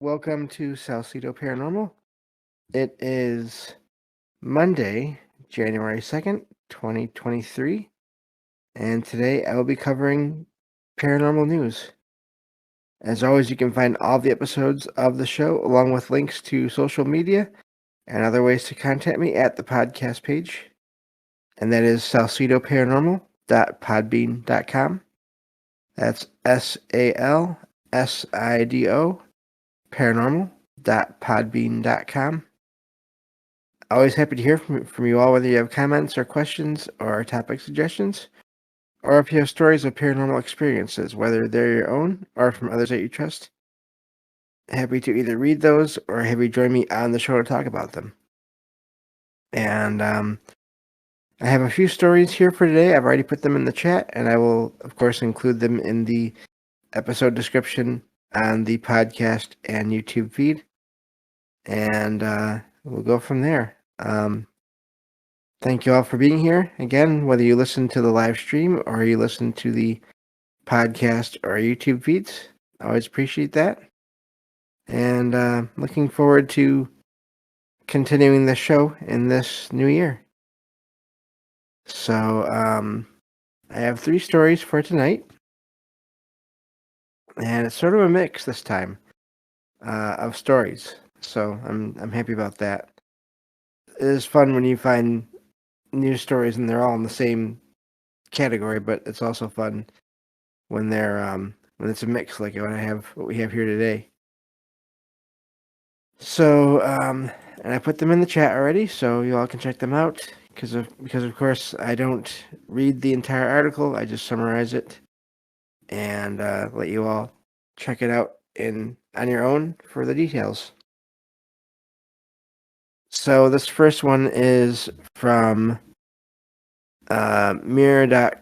Welcome to Salcedo Paranormal. It is Monday, January 2nd, 2023, and today I will be covering paranormal news. As always, you can find all the episodes of the show along with links to social media and other ways to contact me at the podcast page, and that is salcedoparanormal.podbean.com. That's SALSIDO paranormal.podbean.com. Always happy to hear from you all, whether you have comments or questions or topic suggestions, or if you have stories of paranormal experiences, whether they're your own or from others that you trust. Happy to either read those or have you join me on the show to talk about them. And I have a few stories here for today. I've already put them in the chat, and I will, of course, include them in the episode description on the podcast and YouTube feed. And we'll go from there. Thank you all for being here. Again, whether you listen to the live stream or you listen to the podcast or YouTube feeds, I always appreciate that. And looking forward to continuing the show in this new year. So I have 3 stories for tonight. And it's sort of a mix this time of stories. So I'm happy about that. It is fun when you find news stories and they're all in the same category, but it's also fun when they're when it's a mix like what we have here today. So and I put them in the chat already, so you all can check them out because of course I don't read the entire article. I just summarize it and let you all check it out on your own for the details. So this first one is from mirror.co.uk,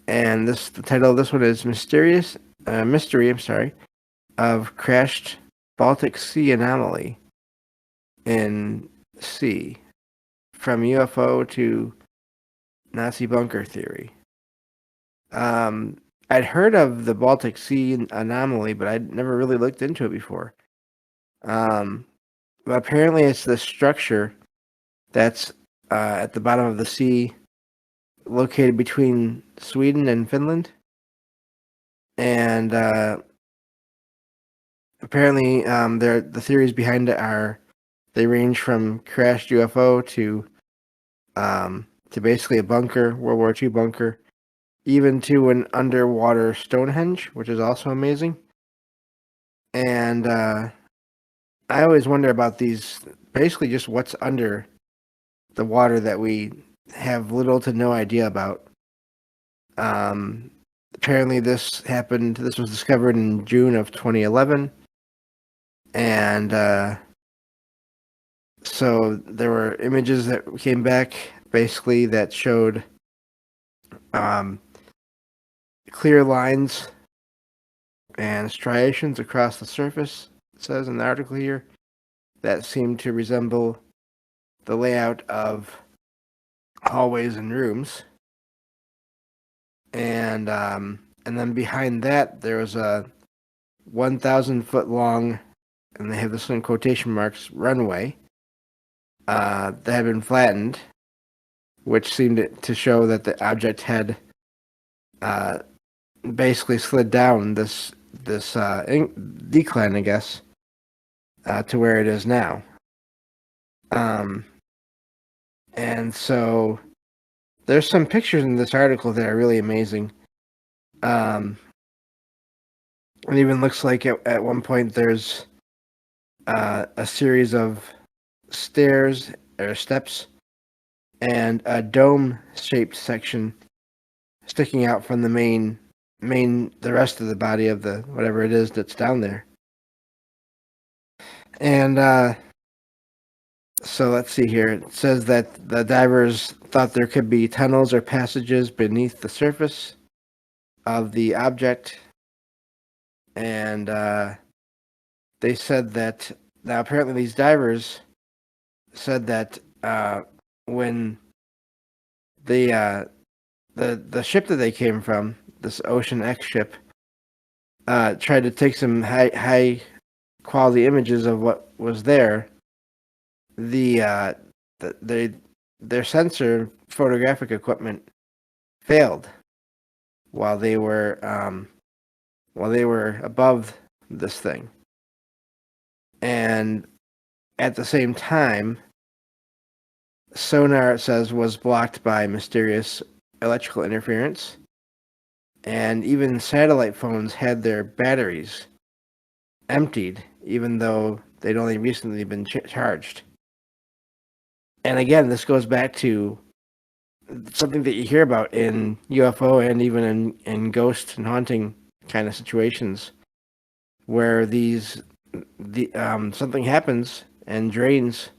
and the title of this one is Mystery of Crashed Baltic Sea Anomaly in Sea, from UFO to Nazi bunker theory. I'd heard of the Baltic Sea anomaly, but I'd never really looked into it before. But apparently it's the structure that's at the bottom of the sea, located between Sweden and Finland. And apparently the theories behind it they range from crashed UFO to basically a bunker, World War II bunker, even to an underwater Stonehenge, which is also amazing. And I always wonder about these, basically just what's under the water that we have little to no idea about. Apparently this was discovered in June of 2011. And so there were images that came back basically that showed clear lines and striations across the surface, it says in the article here, that seem to resemble the layout of hallways and rooms. And then behind that there was a 1,000-foot long, and they have this in quotation marks, runway that had been flattened, which seemed to show that the object had basically slid down this decline, I guess, to where it is now. And so there's some pictures in this article that are really amazing. It even looks like at one point there's a series of stairs or steps and a dome-shaped section sticking out from the rest of the body of the whatever it is that's down there. And so let's see here. It says that the divers thought there could be tunnels or passages beneath the surface of the object. And they said that, now apparently these divers said that when the ship that they came from, this Ocean X ship, tried to take some high quality images of what was there, the they their sensor photographic equipment failed while they were above this thing, and at the same time, sonar, it says, was blocked by mysterious electrical interference, and even satellite phones had their batteries emptied, even though they'd only recently been charged. And again, this goes back to something that you hear about in UFO and even in ghost and haunting kind of situations, where something happens and drains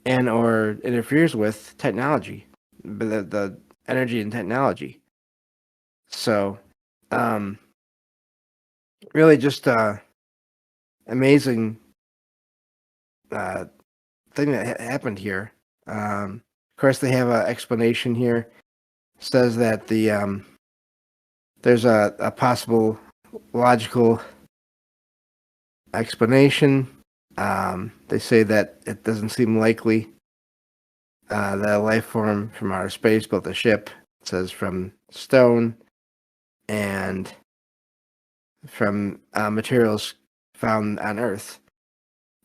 and or interferes with technology, the energy and technology. So, um, really just amazing uh, thing that happened here. Of course, they have an explanation here. Says that there's a possible logical explanation. They say that it doesn't seem likely that a life form from outer space built a ship. It says from stone and from materials found on Earth.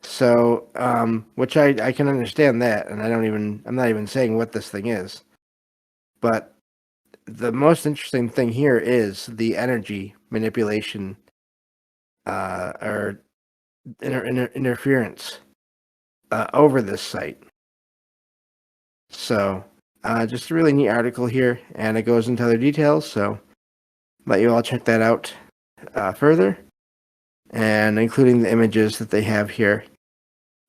So, which I can understand that, and I'm not even saying what this thing is. But the most interesting thing here is the energy manipulation or interference over this site. So, just a really neat article here, and it goes into other details. So, let you all check that out further, and including the images that they have here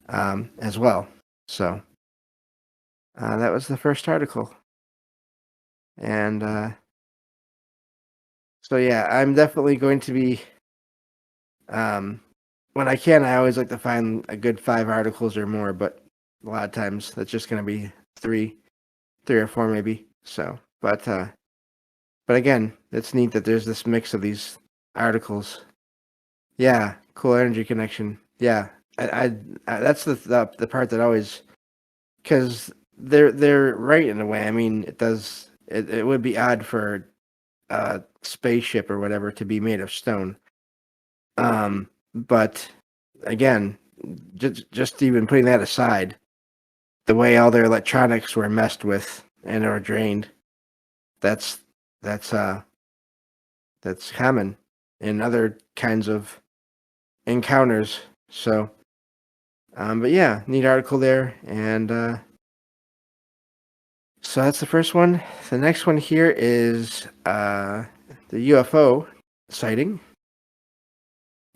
as well. So, that was the first article, and so yeah, I'm definitely going to be when I can. I always like to find a good 5 articles or more, but a lot of times that's just going to be three or four maybe. So, but again, it's neat that there's this mix of these articles. Yeah, cool energy connection. Yeah, I that's the part that always, because they're right in a way. I mean, it would be odd for a spaceship or whatever to be made of stone. But again, just even putting that aside, the way all their electronics were messed with and are drained, that's that's uh that's common in other kinds of encounters. So, but yeah, neat article there, and so that's the first one. The next one here is the UFO sighting,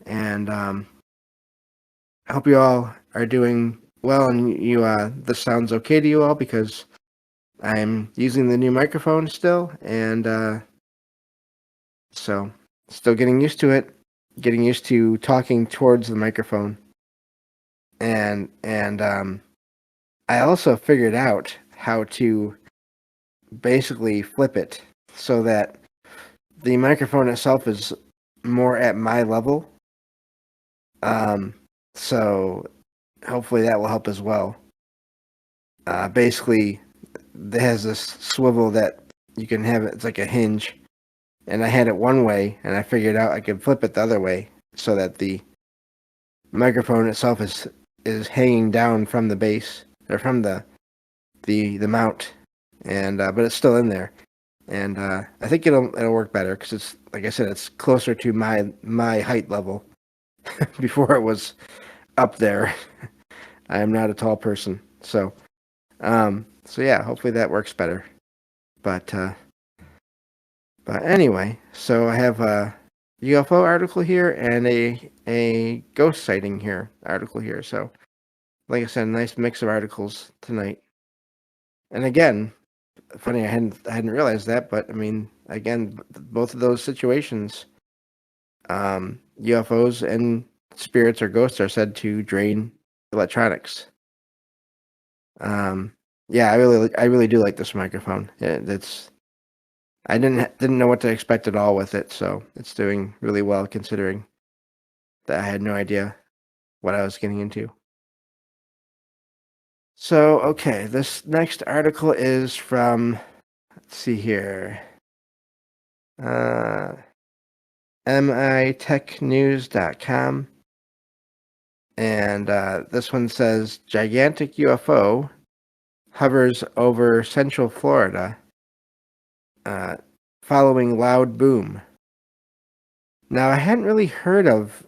and I hope you all are doing well, and this sounds okay to you all, because I'm using the new microphone still, and so still getting used to it, getting used to talking towards the microphone, and I also figured out how to basically flip it so that the microphone itself is more at my level. So hopefully that will help as well. Basically, it has this swivel that you can have. It's like a hinge, and I had it one way, and I figured out I could flip it the other way so that the microphone itself is hanging down from the base, or from the mount, and but it's still in there, and I think it'll work better, because it's, like I said, it's closer to my height level. Before it was up there. I am not a tall person, so yeah, hopefully that works better. But anyway, so I have a UFO article here and a ghost sighting article here. So, like I said, a nice mix of articles tonight. And again, funny, I hadn't realized that, but I mean, again, both of those situations, UFOs and spirits or ghosts are said to drain electronics. Yeah, I really do like this microphone. It's I didn't know what to expect at all with it, so it's doing really well considering that I had no idea what I was getting into. So, okay, this next article is from, let's see here, uh, mitechnews.com. And this one says gigantic UFO hovers over central Florida uh, following loud boom. Now, I hadn't really heard of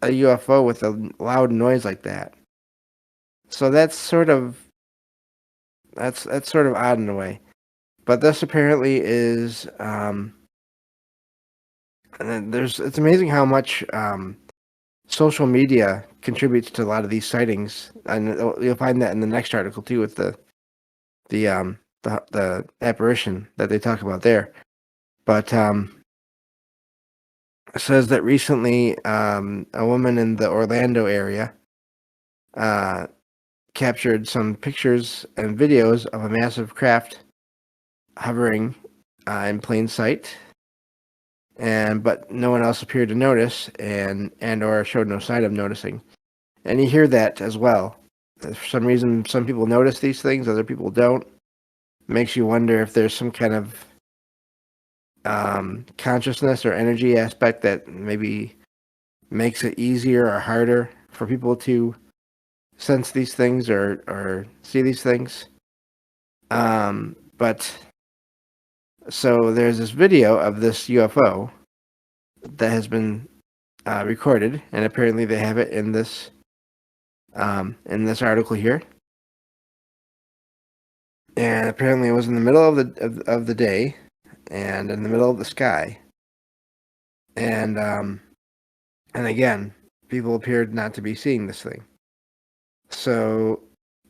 a UFO with a loud noise like that. So that's sort of odd in a way. But this apparently is and then it's amazing how much social media contributes to a lot of these sightings, and you'll find that in the next article too with the apparition that they talk about there. But it says that recently a woman in the Orlando area uh, captured some pictures and videos of a massive craft hovering in plain sight, and but no one else appeared to notice and or showed no sign of noticing. And you hear that as well. For some reason, some people notice these things, other people don't. It makes you wonder if there's some kind of consciousness or energy aspect that maybe makes it easier or harder for people to sense these things or see these things. But so there's this video of this UFO that has been recorded, and apparently they have it in this article here. And apparently it was in the middle of the day and in the middle of the sky. And again, people appeared not to be seeing this thing. So,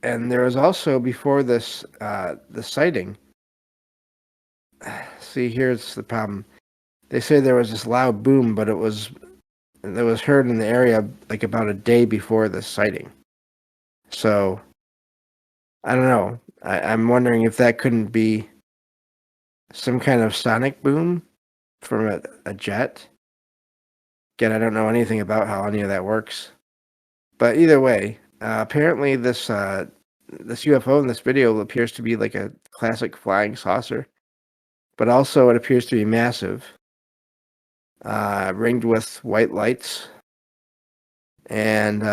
and there was also before this the sighting. See, here's the problem. They say there was this loud boom, but it was heard in the area like about a day before the sighting. So I don't know. I'm wondering if that couldn't be some kind of sonic boom from a jet. Again, I don't know anything about how any of that works. But either way, apparently this UFO in this video appears to be like a classic flying saucer, but also it appears to be massive, ringed with white lights, and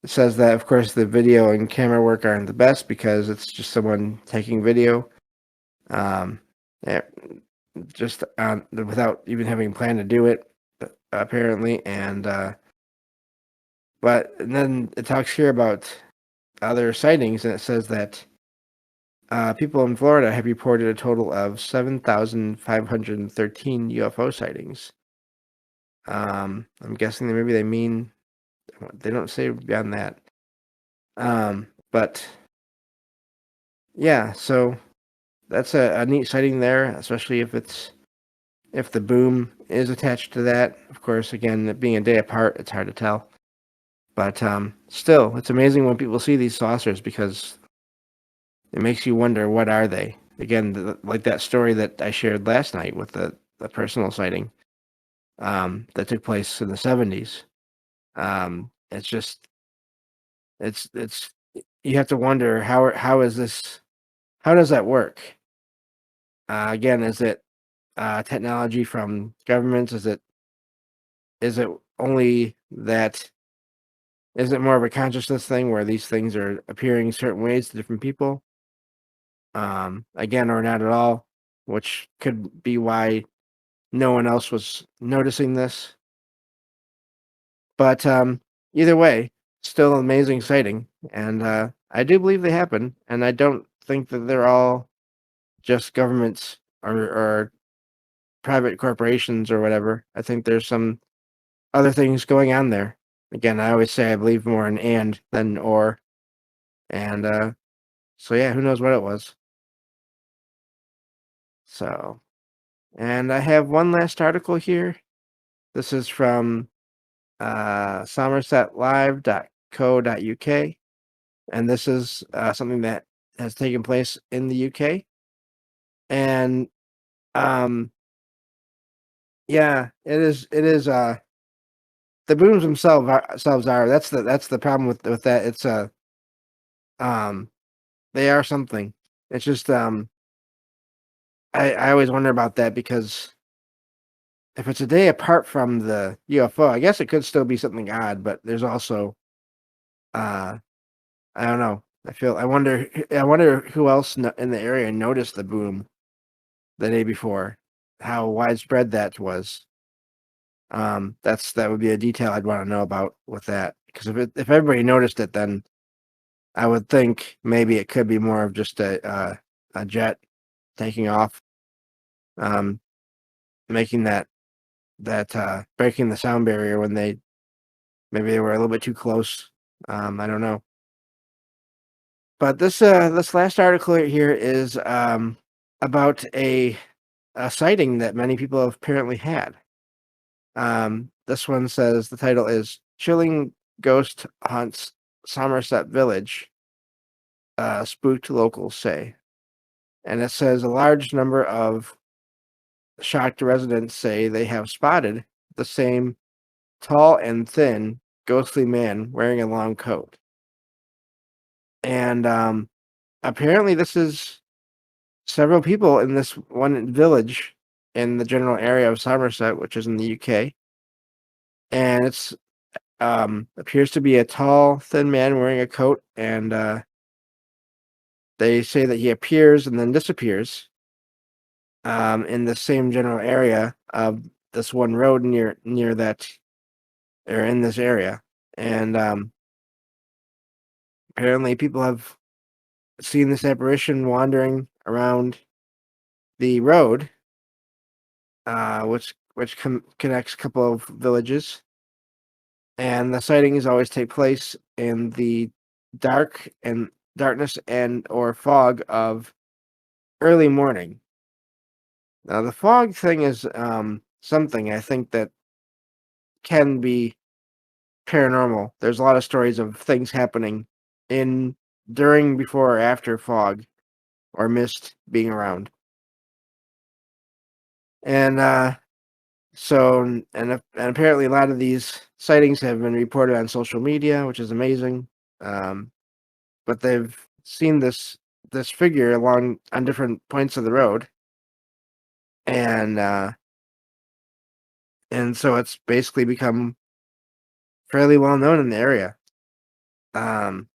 it says that, of course, the video and camera work aren't the best because it's just someone taking video, um, eh, just without even having planned to do it, apparently, and then it talks here about other sightings, and it says that people in Florida have reported a total of 7,513 UFO sightings. I'm guessing that maybe they mean they don't say beyond that. But yeah, so that's a neat sighting there, especially if the boom is attached to that. Of course, again, it being a day apart, it's hard to tell. But still, it's amazing when people see these saucers because it makes you wonder, what are they? Again, like that story that I shared last night with the personal sighting that took place in the 70s. It's just it's you have to wonder how is this, how does that work? Again, is it technology from governments? Is it only that? Is it more of a consciousness thing where these things are appearing certain ways to different people? Again, or not at all, which could be why no one else was noticing this. But either way, still an amazing sighting, and I do believe they happen, and I don't think that they're all just governments or private corporations or whatever. I think there's some other things going on there. Again, I always say I believe more in and than or, and so yeah, who knows what it was. So, and I have one last article here. This is from somersetlive.co.uk, and this is something that has taken place in the UK. And um, yeah, the booms themselves are that's the problem with that. It's um they are something. It's just I always wonder about that because if it's a day apart from the UFO, I guess it could still be something odd, but there's also uh I don't know. I wonder who else in the area noticed the boom the day before, how widespread that was. That would be a detail I'd want to know about with that. Because if everybody noticed it, then I would think maybe it could be more of just a jet taking off, um, making that breaking the sound barrier when maybe they were a little bit too close. I don't know. But this last article here is about a sighting that many people have apparently had. This one says the title is "Chilling Ghost Hunts Somerset Village." Spooked locals say, and it says a large number of shocked residents say they have spotted the same tall and thin, ghostly man wearing a long coat. And apparently, this is several people in this one village in the general area of Somerset, which is in the UK. And it's appears to be a tall, thin man wearing a coat, and they say that he appears and then disappears in the same general area of this one road near that or in this area. And apparently, people have seen this apparition wandering around the road, which connects a couple of villages, and the sightings always take place in the darkness and or fog of early morning. Now, the fog thing is something I think that can be paranormal. There's a lot of stories of things happening in during, before, or after fog or mist being around, and and apparently a lot of these sightings have been reported on social media, which is amazing. Um, but they've seen this figure along on different points of the road, and so it's basically become fairly well known in the area. Um,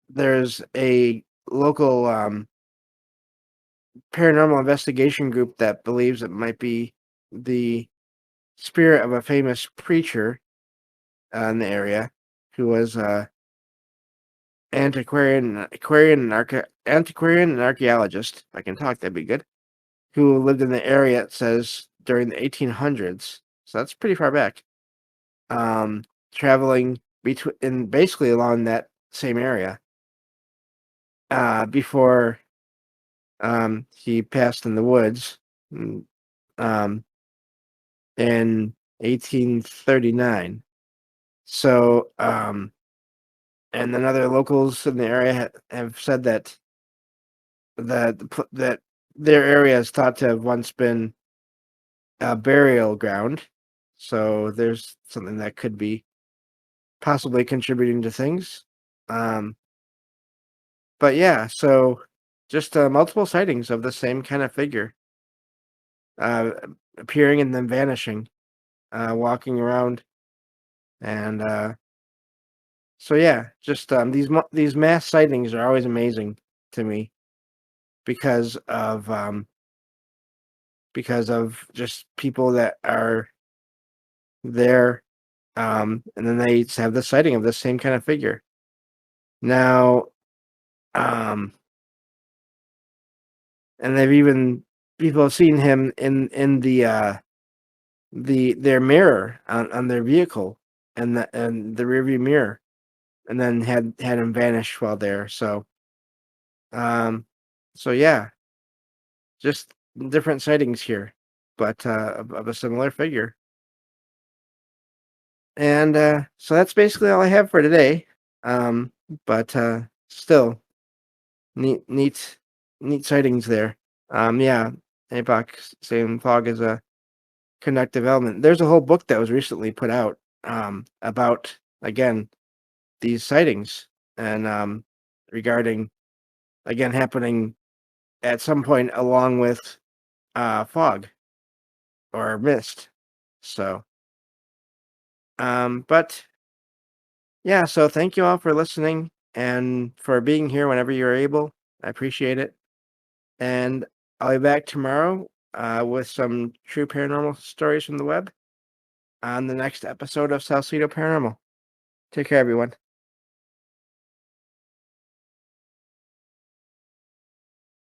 there's a local paranormal investigation group that believes it might be the spirit of a famous preacher in the area who was antiquarian and archaeologist. If I can talk, that'd be good. Who lived in the area, it says, during the 1800s. So that's pretty far back. Traveling between basically along that same area before he passed in the woods mm, um, in 1839. So and then other locals in the area have said that their area is thought to have once been a burial ground. So there's something that could be possibly contributing to things. Um, but yeah, so just multiple sightings of the same kind of figure uh, appearing and then vanishing, walking around, and so yeah, just these mass sightings are always amazing to me because of just people that are there, and then they have the sighting of the same kind of figure. Now, um, and they've even people have seen him in their mirror on their vehicle and the rearview mirror, and then had him vanish while there. Um, so yeah, just different sightings here, but of a similar figure. And so that's basically all I have for today. Um, but still neat sightings there. Yeah, APOC saying fog is a conductive element. There's a whole book that was recently put out about again these sightings and regarding again happening at some point along with fog or mist. So, but yeah, so thank you all for listening and for being here whenever you're able. I appreciate it. And I'll be back tomorrow with some true paranormal stories from the web on the next episode of Salcedo Paranormal. Take care, everyone.